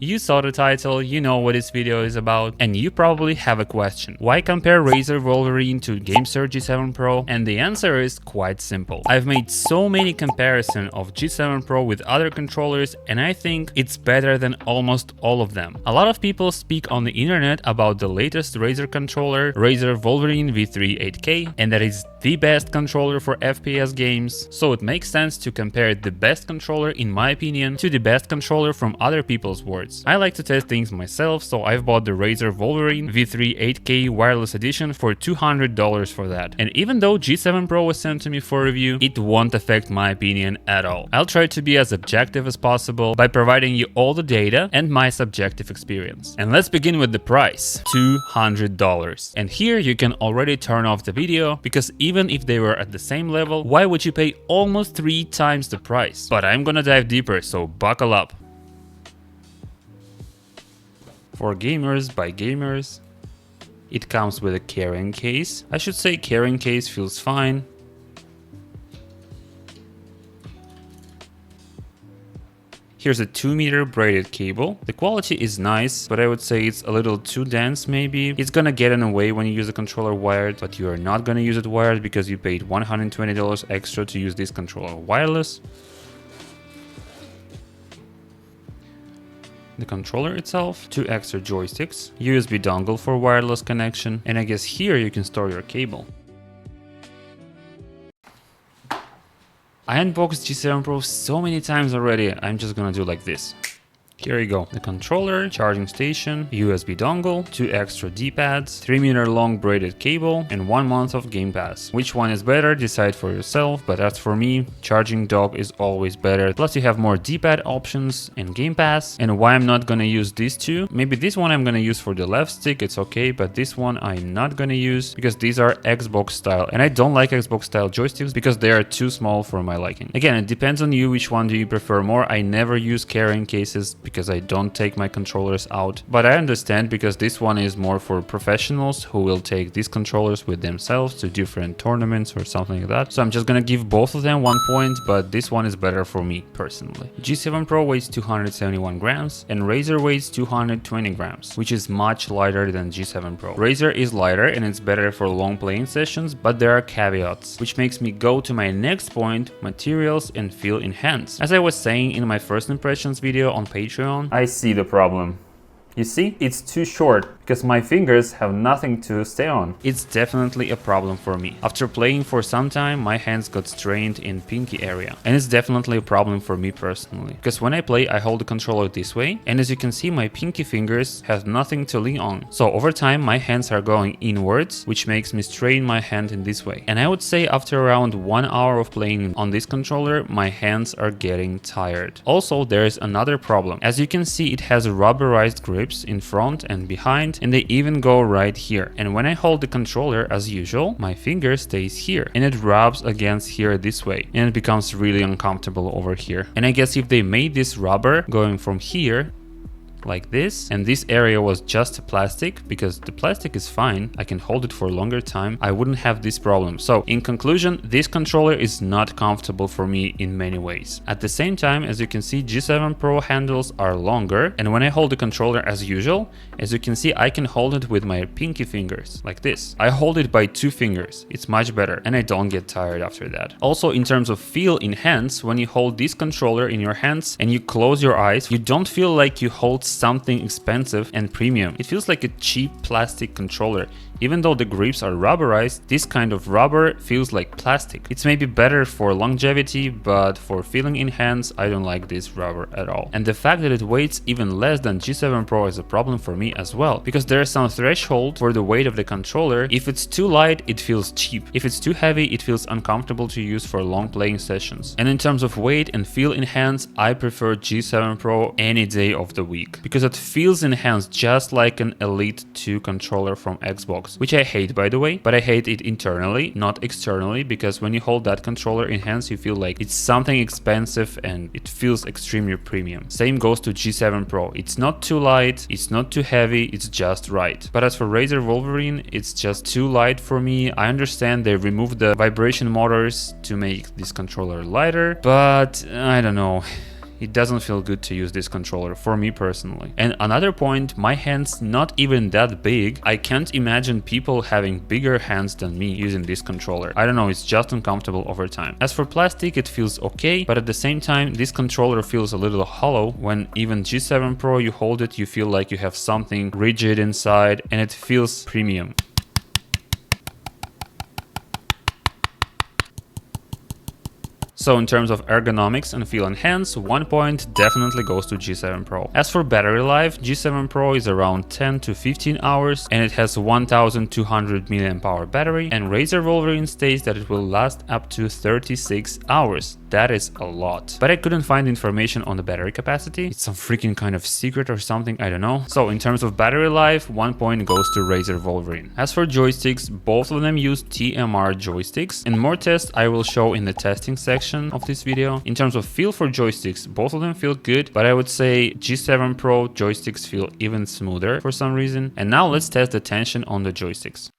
You saw the title, you know what this video is about, and you probably have a question. Why compare Razer Wolverine to Gamesir G7 Pro? And the answer is quite simple. I've made so many comparisons of G7 Pro with other controllers, and I think it's better than almost all of them. A lot of people speak on the internet about the latest Razer controller, Razer Wolverine V3 8K, and that is the best controller for FPS games, so it makes sense to compare the best controller, in my opinion, to the best controller from other people's words. I like to test things myself, so I've bought the Razer Wolverine V3 8K wireless edition for $200 for that. And even though G7 Pro was sent to me for review, it won't affect my opinion at all. I'll try to be as objective as possible by providing you all the data and my subjective experience. And let's begin with the price, $200. And here you can already turn off the video, because even if they were at the same level, why would you pay almost 3 times the price? But I'm gonna dive deeper, so buckle up. For gamers by gamers, it comes with a carrying case. I should say carrying case feels fine. Here's a 2-meter braided cable. The quality is nice, but I would say it's a little too dense maybe. It's gonna get in the way when you use the controller wired, but you are not gonna use it wired because you paid $120 extra to use this controller wireless. The controller itself, 2 extra joysticks, USB dongle for wireless connection, and I guess here you can store your cable. I unboxed G7 Pro so many times already, I'm just gonna do like this. Here you go. The controller, charging station, USB dongle, 2 extra D-pads, 3-meter long braided cable, and 1 month of Game Pass. Which one is better, decide for yourself, but as for me, charging dock is always better. Plus you have more D-pad options and Game Pass. And why I'm not gonna use these two, maybe this one I'm gonna use for the left stick, it's okay, but this one I'm not gonna use because these are Xbox style, and I don't like Xbox style joysticks because they are too small for my liking. Again, it depends on you, which one do you prefer more. I never use carrying cases because I don't take my controllers out, but I understand because this one is more for professionals who will take these controllers with themselves to different tournaments or something like that. So I'm just gonna give both of them 1 point, but this one is better for me personally. G7 Pro weighs 271 grams and Razer weighs 220 grams, which is much lighter than G7 Pro. Razer is lighter and it's better for long playing sessions, but there are caveats, which makes me go to my next point, materials and feel in hands. As I was saying in my first impressions video on Patreon, I see the problem. You see, it's too short because my fingers have nothing to stay on. It's definitely a problem for me. After playing for some time, my hands got strained in pinky area. And it's definitely a problem for me personally. Because when I play, I hold the controller this way. And as you can see, my pinky fingers have nothing to lean on. So over time, my hands are going inwards, which makes me strain my hand in this way. And I would say after around 1 hour of playing on this controller, my hands are getting tired. Also, there is another problem. As you can see, it has rubberized grips in front and behind, and they even go right here. And when I hold the controller as usual, my finger stays here and it rubs against here this way, and it becomes really uncomfortable over here. And I guess if they made this rubber going from here like this, and this area was just plastic, because the plastic is fine, I can hold it for a longer time, I wouldn't have this problem. So in conclusion, this controller is not comfortable for me in many ways. At the same time, as you can see, G7 Pro handles are longer, and when I hold the controller as usual, as you can see, I can hold it with my pinky fingers like this. I hold it by 2 fingers, it's much better, and I don't get tired after that. Also, in terms of feel in hands, when you hold this controller in your hands and you close your eyes, you don't feel like you hold something expensive and premium. It feels like a cheap plastic controller. Even though the grips are rubberized, this kind of rubber feels like plastic. It's maybe better for longevity, but for feeling in hands, I don't like this rubber at all. And the fact that it weighs even less than G7 Pro is a problem for me as well, because there is some threshold for the weight of the controller. If it's too light, it feels cheap. If it's too heavy, it feels uncomfortable to use for long playing sessions. And in terms of weight and feel in hands, I prefer G7 Pro any day of the week, because it feels in hands just like an Elite 2 controller from Xbox. Which I hate, by the way, but I hate it internally, not externally, because when you hold that controller in hands, you feel like it's something expensive and it feels extremely premium. Same goes to G7 Pro. It's not too light, it's not too heavy, it's just right. But as for Razer Wolverine, it's just too light for me. I understand they removed the vibration motors to make this controller lighter, but I don't know. It doesn't feel good to use this controller for me personally. And another point, my hands not even that big. I can't imagine people having bigger hands than me using this controller. I don't know, it's just uncomfortable over time. As for plastic, it feels okay, but at the same time, this controller feels a little hollow. When even G7 Pro, you hold it, you feel like you have something rigid inside, and it feels premium. So in terms of ergonomics and feel and hands, 1 point definitely goes to G7 Pro. As for battery life, G7 Pro is around 10 to 15 hours and it has 1200 mAh battery, and Razer Wolverine states that it will last up to 36 hours. That is a lot. But I couldn't find information on the battery capacity. It's some freaking kind of secret or something, I don't know. So in terms of battery life, 1 point goes to Razer Wolverine. As for joysticks, both of them use TMR joysticks, and more tests I will show in the testing section of this video. In terms of feel for joysticks, both of them feel good, but I would say G7 Pro joysticks feel even smoother for some reason. And now let's test the tension on the joysticks.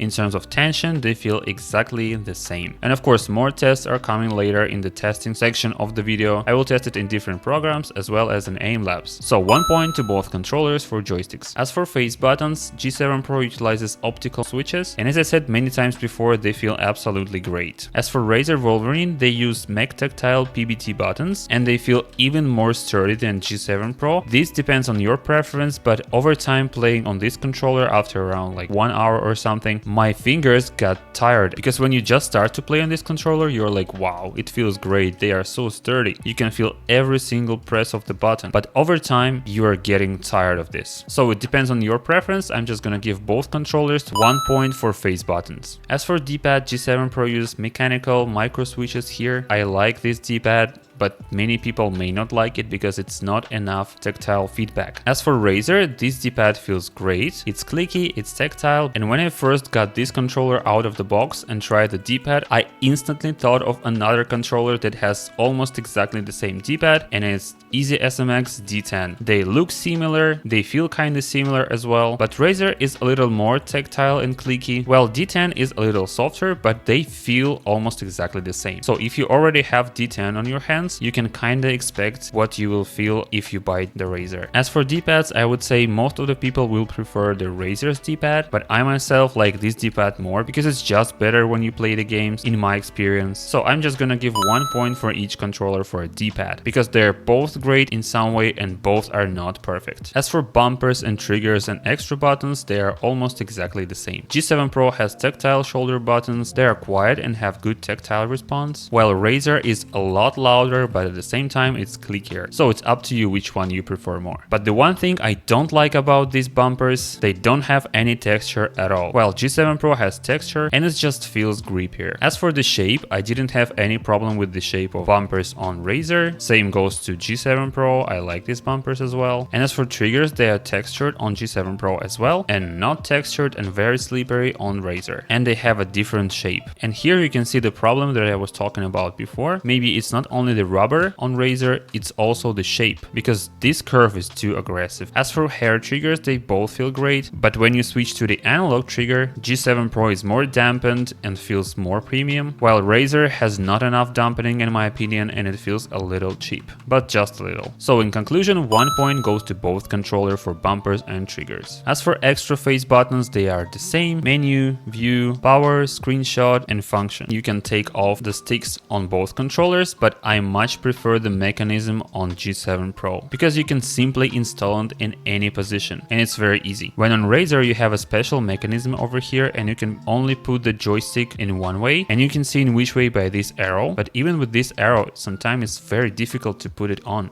In terms of tension, they feel exactly the same. And of course, more tests are coming later in the testing section of the video. I will test it in different programs as well as in aim labs. So 1 point to both controllers for joysticks. As for face buttons, G7 Pro utilizes optical switches, and as I said many times before, they feel absolutely great. As for Razer Wolverine, they use Mech Tactile PBT buttons, and they feel even more sturdy than G7 Pro. This depends on your preference, but over time playing on this controller after around like 1 hour or something, my fingers got tired, because when you just start to play on this controller, you're like, wow, it feels great, they are so sturdy. You can feel every single press of the button, but over time you are getting tired of this. So it depends on your preference. I'm just gonna give both controllers 1 point for face buttons. As for D-pad, G7 Pro uses mechanical micro switches here. I like this D-pad, but many people may not like it because it's not enough tactile feedback. As for Razer, this D-pad feels great. It's clicky, it's tactile, and when I first got this controller out of the box and tried the D-pad, I instantly thought of another controller that has almost exactly the same D-pad, and it's Easy SMX D10. They look similar, they feel kinda similar as well, but Razer is a little more tactile and clicky, while D10 is a little softer, but they feel almost exactly the same. So if you already have D10 on your hands, you can kinda expect what you will feel if you buy the Razer. As for D-pads, I would say most of the people will prefer the Razer's D-pad, but I myself like this D-pad more because it's just better when you play the games, in my experience. So I'm just gonna give 1 point for each controller for a D-pad, because they're both great in some way and both are not perfect. As for bumpers and triggers and extra buttons, they are almost exactly the same. G7 Pro has tactile shoulder buttons, they are quiet and have good tactile response, while Razer is a lot louder, but at the same time it's clickier. So it's up to you which one you prefer more. But the one thing I don't like about these bumpers, they don't have any texture at all, while G7 Pro has texture and it just feels grippier. As for the shape, I didn't have any problem with the shape of bumpers on Razer. Same goes to G7 Pro, I like these bumpers as well. And as for triggers, they are textured on G7 Pro as well, and not textured and very slippery on Razer. And they have a different shape. And here you can see the problem that I was talking about before. Maybe it's not only the rubber on Razer, it's also the shape, because this curve is too aggressive. As for hair triggers, they both feel great, but when you switch to the analog trigger, G7 Pro is more dampened and feels more premium, while Razer has not enough dampening in my opinion, and it feels a little cheap, but just a little. So in conclusion, 1 point goes to both controller for bumpers and triggers. As for extra face buttons, they are the same: menu, view, power, screenshot, and function. You can take off the sticks on both controllers, but I much prefer the mechanism on G7 Pro, because you can simply install it in any position and it's very easy. When on Razer you have a special mechanism over here and you can only put the joystick in one way, and you can see in which way by this arrow, but even with this arrow sometimes it's very difficult to put it on.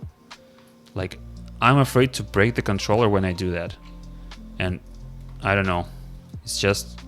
Like, I'm afraid to break the controller when I do that, and I don't know, it's just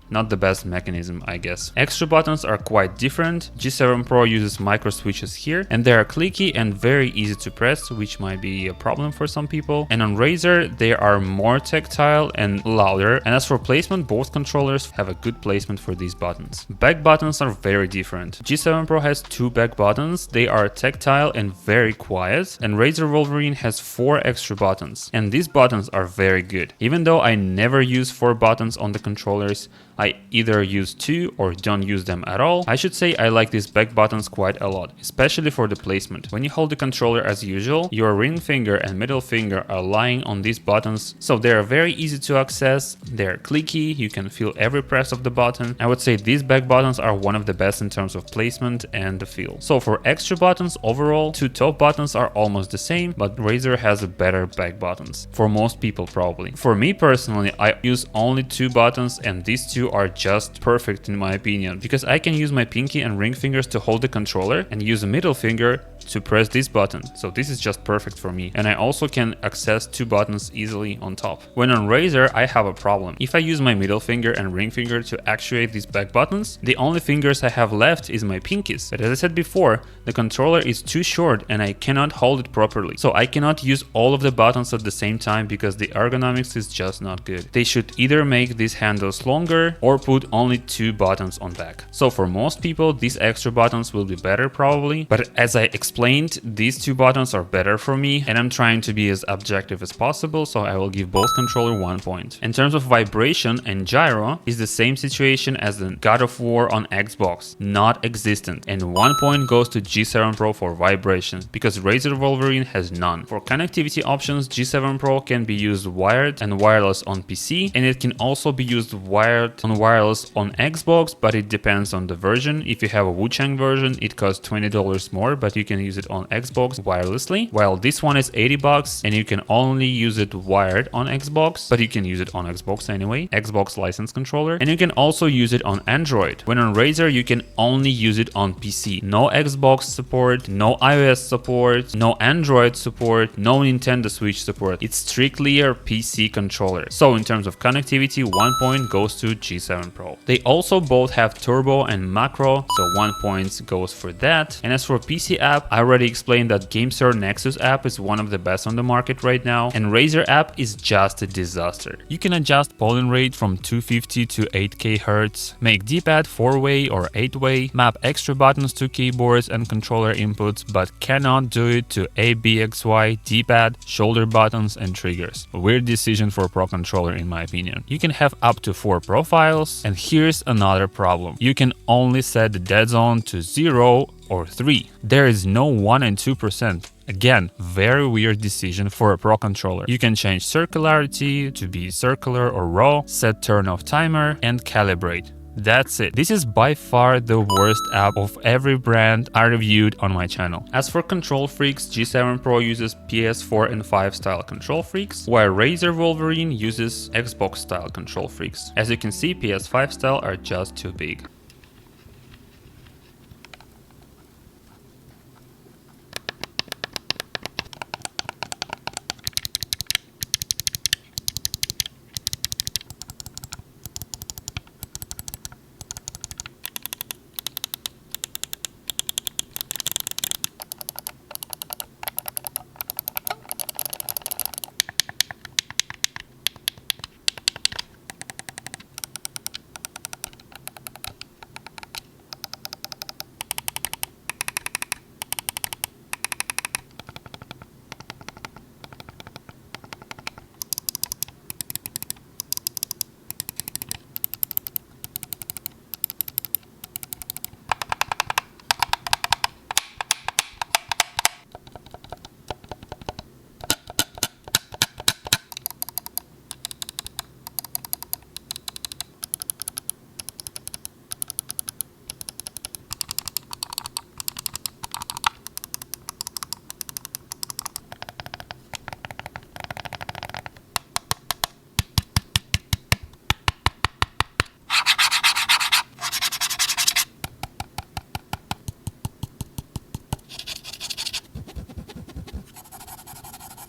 Not the best mechanism, I guess. Extra buttons are quite different. G7 Pro uses micro switches here, and they are clicky and very easy to press, which might be a problem for some people. And on Razer, they are more tactile and louder. And as for placement, both controllers have a good placement for these buttons. Back buttons are very different. G7 Pro has 2 back buttons. They are tactile and very quiet. And Razer Wolverine has 4 extra buttons. And these buttons are very good. Even though I never use 4 buttons on the controllers, I either use 2 or don't use them at all. I should say I like these back buttons quite a lot, especially for the placement. When you hold the controller as usual, your ring finger and middle finger are lying on these buttons, so they are very easy to access, they're clicky, you can feel every press of the button. I would say these back buttons are one of the best in terms of placement and the feel. So for extra buttons overall, 2 top buttons are almost the same, but Razer has a better back buttons. For most people probably. For me personally, I use only 2 buttons, and these 2 are just perfect in my opinion, because I can use my pinky and ring fingers to hold the controller and use a middle finger to press this button. So this is just perfect for me. And I also can access 2 buttons easily on top. When on Razer, I have a problem. If I use my middle finger and ring finger to actuate these back buttons, the only fingers I have left is my pinkies. But as I said before, the controller is too short and I cannot hold it properly. So I cannot use all of the buttons at the same time because the ergonomics is just not good. They should either make these handles longer or put only 2 buttons on back. So for most people, these extra buttons will be better probably. But as I explained, these 2 buttons are better for me, and I'm trying to be as objective as possible, so I will give both controller 1 point. In terms of vibration and gyro, is the same situation as the God of War on Xbox, not existent, and 1 point goes to G7 Pro for vibration, because Razer Wolverine has none. For connectivity options, G7 Pro can be used wired and wireless on PC, and it can also be used wired and wireless on Xbox, but it depends on the version. If you have a Wuchang version, it costs $20 more, but you can use it on Xbox wirelessly, while this one is $80 and you can only use it wired on Xbox, but you can use it on Xbox anyway, Xbox license controller, and you can also use it on Android. When on Razer, you can only use it on PC. No Xbox support, no iOS support, no Android support, no Nintendo Switch support. It's strictly a PC controller. So in terms of connectivity, 1 point goes to G7 Pro. They also both have turbo and macro, so 1 point goes for that. And as for PC app, I already explained that Gamesir Nexus app is one of the best on the market right now, and Razer app is just a disaster. You can adjust polling rate from 250 to 8K Hz, make D-pad 4-way or 8-way, map extra buttons to keyboards and controller inputs, but cannot do it to A, B, X, Y, D-pad, shoulder buttons and triggers. A weird decision for a Pro controller in my opinion. You can have up to 4 profiles, and here's another problem. You can only set the dead zone to 0 or 3. There is no 1 and 2%. Again, very weird decision for a Pro controller. You can change circularity to be circular or raw, set turn off timer, and calibrate. That's it. This is by far the worst app of every brand I reviewed on my channel. As for control freaks, G7 Pro uses PS4 and 5 style control freaks, while Razer Wolverine uses Xbox style control freaks. As you can see, PS5 style are just too big.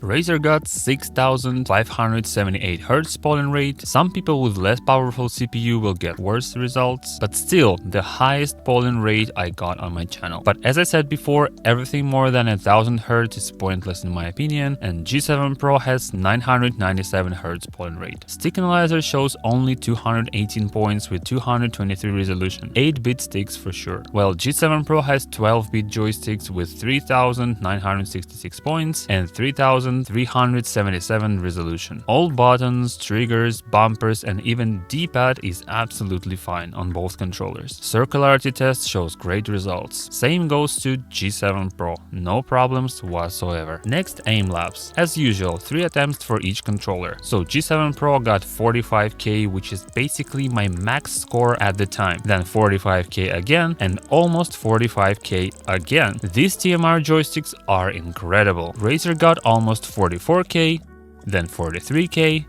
Razer got 6578 Hz polling rate. Some people with less powerful CPU will get worse results, but still the highest polling rate I got on my channel. But as I said before, everything more than 1000 Hz is pointless in my opinion, and G7 Pro has 997 Hz polling rate. Stick analyzer shows only 218 points with 223 resolution, 8-bit sticks for sure. While G7 Pro has 12-bit joysticks with 3966 points and 3377 resolution. All buttons, triggers, bumpers and even D-pad is absolutely fine on both controllers. Circularity test shows great results. Same goes to G7 Pro, no problems whatsoever. Next, aim labs. As usual, 3 attempts for each controller. So G7 Pro got 45k, which is basically my max score at the time, then 45k again and almost 45k again. These TMR joysticks are incredible. Razer got almost 44k, then 43k,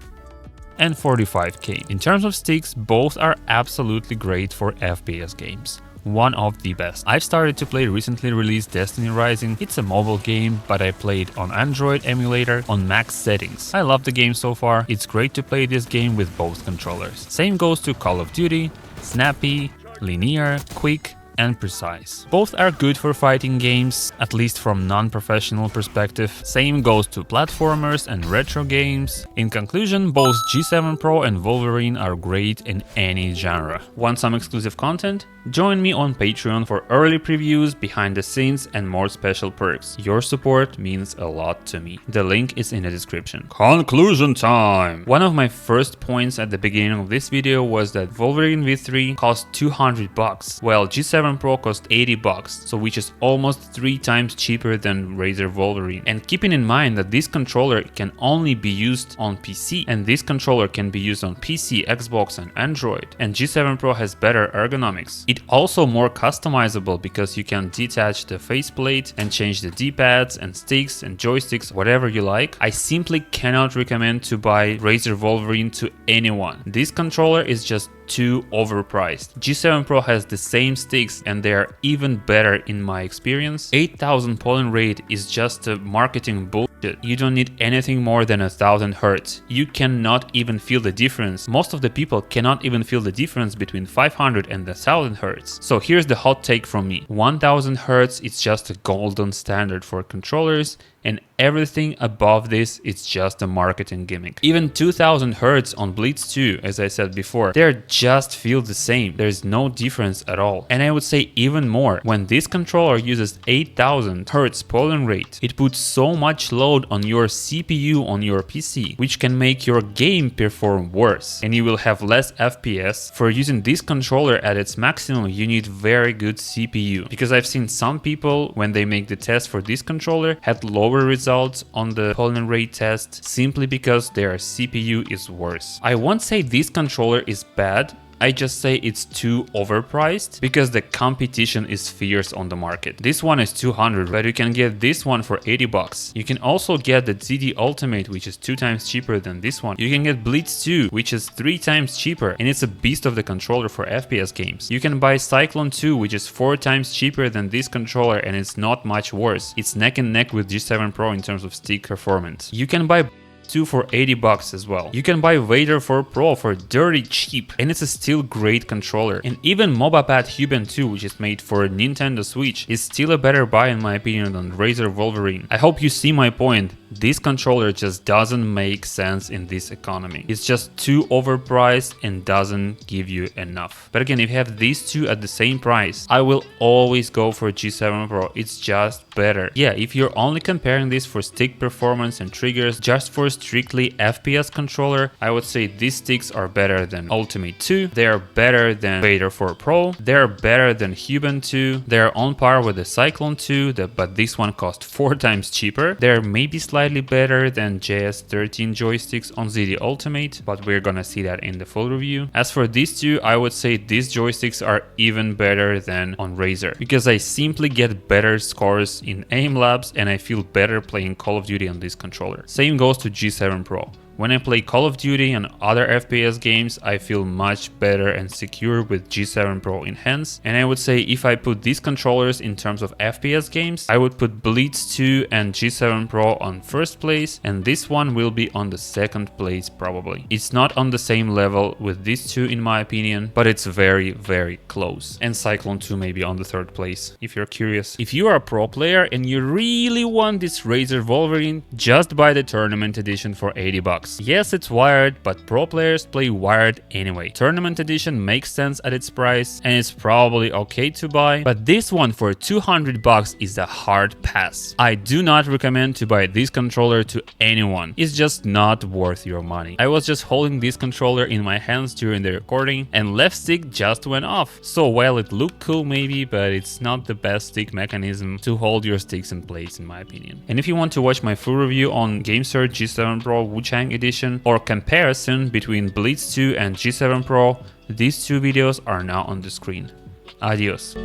and 45k. In terms of sticks, both are absolutely great for FPS games. One of the best. I've started to play recently released Destiny Rising. It's a mobile game, but I played on Android emulator on max settings. I love the game so far. It's great to play this game with both controllers. Same goes to Call of Duty, snappy, linear, quick, and precise. Both are good for fighting games, at least from non-professional perspective. Same goes to platformers and retro games. In conclusion, both G7 Pro and Wolverine are great in any genre. Want some exclusive content? Join me on Patreon for early previews, behind the scenes and more special perks. Your support means a lot to me. The link is in the description. Conclusion time! One of my first points at the beginning of this video was that Wolverine V3 cost $200, while G7 Pro cost $80, so which is almost 3 times cheaper than Razer Wolverine. And keeping in mind that this controller can only be used on PC, and this controller can be used on PC, Xbox and Android. And G7 Pro has better ergonomics. It also more customizable because you can detach the faceplate and change the D-pads and sticks and joysticks, whatever you like. I simply cannot recommend to buy Razer Wolverine to anyone. This controller is just too overpriced. G7 Pro has the same sticks and they are even better in my experience. 8000 polling rate is just a marketing bullshit. You don't need anything more than 1000 Hz. You cannot even feel the difference. Most of the people cannot even feel the difference between 500 and 1000 Hz. So here's the hot take from me. 1000 Hz is just a golden standard for controllers, and everything above this is just a marketing gimmick. Even 2000 Hz on Blitz 2, as I said before, they just feel the same. There's no difference at all. And I would say even more, when this controller uses 8000 Hz polling rate, it puts so much load on your CPU on your PC, which can make your game perform worse, and you will have less FPS. For using this controller at its maximum, you need very good CPU, because I've seen some people, when they make the test for this controller, had lower results on the polling rate test simply because their CPU is worse. I won't say this controller is bad, I just say it's too overpriced because the competition is fierce on the market. This one is 200, but you can get this one for $80. You can also get the ZD Ultimate, which is 2 times cheaper than this one. You can get Blitz 2, which is 3 times cheaper, and it's a beast of the controller for FPS games. You can buy Cyclone 2, which is 4 times cheaper than this controller, and it's not much worse. It's neck and neck with G7 Pro in terms of stick performance. You can buy 2 for $80 as well. You can buy Vader 4 Pro for dirty cheap, and it's a still great controller. And even MobaPad Huben 2, which is made for Nintendo Switch, is still a better buy in my opinion than Razer Wolverine. I hope you see my point. This controller just doesn't make sense in this economy. It's just too overpriced and doesn't give you enough. But again, if you have these two at the same price, I will always go for G7 Pro. It's just better. Yeah, if you're only comparing this for stick performance and triggers, just for strictly FPS controller, I would say these sticks are better than Ultimate 2. They are better than Vader 4 Pro. They are better than Huben 2. They are on par with the Cyclone 2, but this one cost 4 times cheaper. They're maybe slightly better than JS13 joysticks on ZD Ultimate, but we're gonna see that in the full review. As for these two, I would say these joysticks are even better than on Razer, because I simply get better scores in aim labs and I feel better playing Call of Duty on this controller. Same goes to G7 Pro. When I play Call of Duty and other FPS games, I feel much better and secure with G7 Pro in hands, and I would say if I put these controllers in terms of FPS games, I would put Blitz 2 and G7 Pro on first place, and this one will be on the second place probably. It's not on the same level with these two in my opinion, but it's very, very close. And Cyclone 2 maybe on the third place, if you're curious. If you are a pro player and you really want this Razer Wolverine, just buy the tournament edition for 80 bucks. Yes, it's wired, but pro players play wired anyway. Tournament edition makes sense at its price and it's probably okay to buy, but this one for 200 bucks is a hard pass. I do not recommend to buy this controller to anyone. It's just not worth your money. I was just holding this controller in my hands during the recording and left stick just went off. So while it looked cool maybe, but it's not the best stick mechanism to hold your sticks in place in my opinion. And if you want to watch my full review on Gamesir G7 Pro Wuchang edition or comparison between Blitz 2 and G7 Pro, these two videos are now on the screen. Adios.